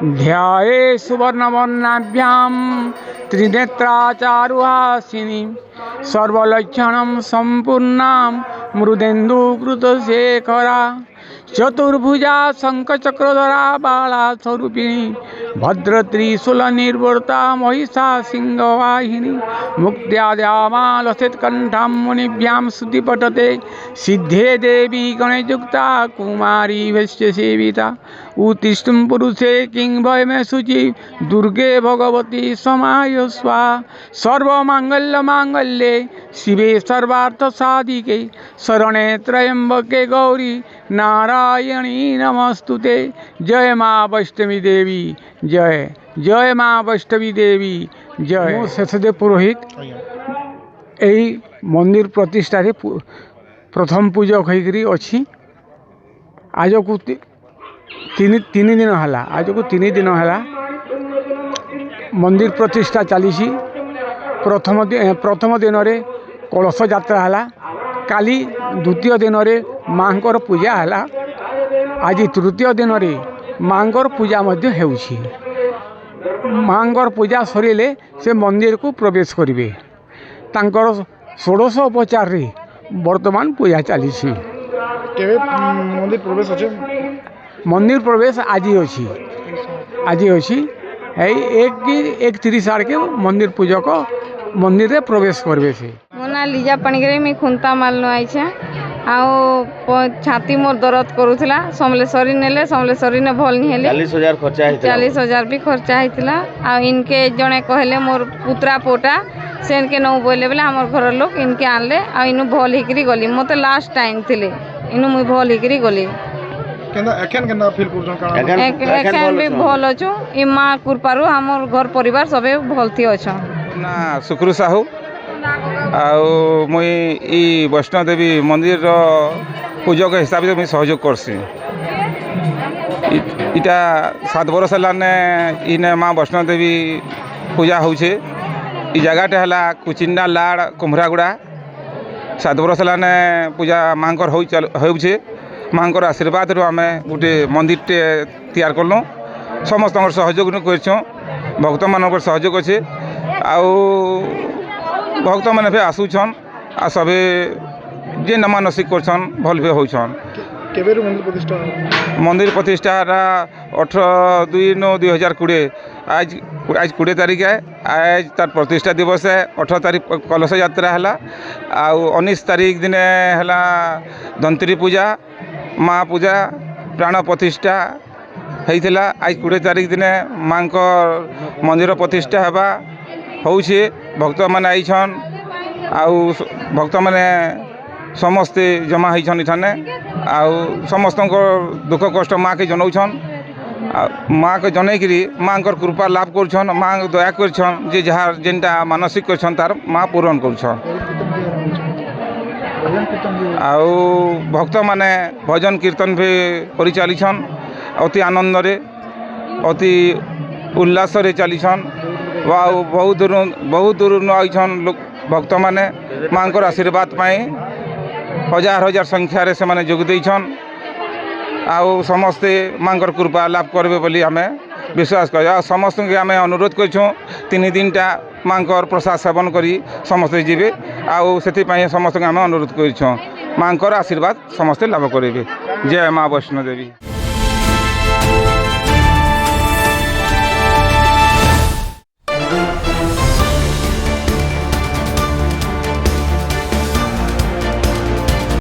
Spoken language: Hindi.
ध्याये सुवर्णवर्णाभ्यां त्रिनेत्राचारुहासिनीं सर्वलक्षणं सम्पूर्णां मृदेन्दुकृतशेखरा चतुर्भुजा शङ्खचक्रधरा बाला स्वरूपिणी भद्रत्रिशूलनिर्वृता महिषा सिंहवाहिनी मुक्त्याद्यामालसेत्कण्ठां मुनिभ्यां श्रुतिपठते सिद्धे देवी गणयुक्ता कुमारी वैश्यसेविता उत्तिष्ठं पुरुषे किं भयमे शुचि दुर्गे भगवती समाय स्वाहा सर्वमाङ्गल्यमाङ्गल्ये शिवे सर्वार्थसाधिके शरणे त्र्यम्बके गौरी नारायणी नमस्तुते। जय माँ वैष्णवी देवी जय। जय माँ वैष्णवी देवी जय। शेषदेव पुरोहित यही मंदिर प्रतिष्ठा प्रथम पूजक होकरी अच्छी आज को तीन दिन है आज को 3 दिन है मंदिर प्रतिष्ठा चली। प्रथम दिन में कलश यात्रा है काली द्वितीय दिन में माँ पूजा है आज तृतीय दिन में माँ पूजा होउछि। माँ पूजा सरिले से मंदिर को प्रवेश करेंगे तांकर षोडश उपचार रे वर्तमान पूजा चली। मंदिर प्रवेश अच्छे मंदिर प्रवेश आज अच्छी एक 30 आड़ के मंदिर पूजक मंदिर रे प्रवेश करबे से। मो ना लीजा पाणिग्राही मी खुंता मालनु आइछे आओ छाती मोर दर्द करूथला समलेश्वरी नेले समलेश्वरी ने भल नहीं हेले 40,000 खर्चा है 40,000 भी खर्चा होइतिला आ इनके जने कहले मोर पुत्रा पोटा से इनके नौ बोले बोले हमर घर लोग इनके आनले आ इनु भल हिकरी गली मते लास्ट टाइम थिले इनु मुई भल हिकरी गली केना फील करछन एखन भी भल अछु ई मां कृपारु हमर घर परिवार सबे भलथि अछन ना सुक्रू साहू मुई वैष्णो देवी मंदिर पूजक हिसाब से मुझे सहयोग करसी। इटा 7 बरस है इने माँ वैष्णो देवी पूजा होछे। जगहटे है कुचिंडा लाड़ कुम्हरागुड़ा 7 बरस है पूजा माँ होछे। माँ आशीर्वाद रू आम गोटे मंदिर तैयार कलु समस्त सहयोग कर भक्त मान सहयोग अच्छे भक्त मैंने भी आसुछन आ सबे जे न मानसिक करछन भल भी होछन। मंदिर प्रतिष्ठा 18/2/2020 आज 20 तारीख है। आज तार प्रतिष्ठा दिवस है। 18 तारीख कलश यात्रा है 19 तारीख दिन है धनतेरी पूजा माँ पूजा प्राण प्रतिष्ठा होता। आज 20 तारीख दिन माँ मंदिर प्रतिष्ठा होगा होउछे। भक्त मैंने आईछन भक्त मैंने समस्ते जमा होइछन इठाने समस्त दुख कष्ट माँ के जनौछन माँ के जनईकरी माँ कृपा लाभ करछन माँ दया करछन जे जहाँ जेनटा मानसिक करछन तार माँ पूरण करछन। भक्त माने भजन कीर्तन भी करि चलीछन अति आनंद रे अति उल्लास रे चलीछन। बहुत दूर आईछन लोग भक्त माने माँ आशीर्वाद पाई हजार संख्या रे से माने जोग देइछन समस्ते माँ कृपा लाभ करबे बोली आमे विश्वास कर समस्त के आमे अनुरोध करछो 3 दिनटा माँ प्रसाद सेवन करी समस्ते जीवे से समस्त आमे अनुरोध करछो माँ आशीर्वाद समस्ते लाभ करेंगे। जय माँ वैष्णो देवी।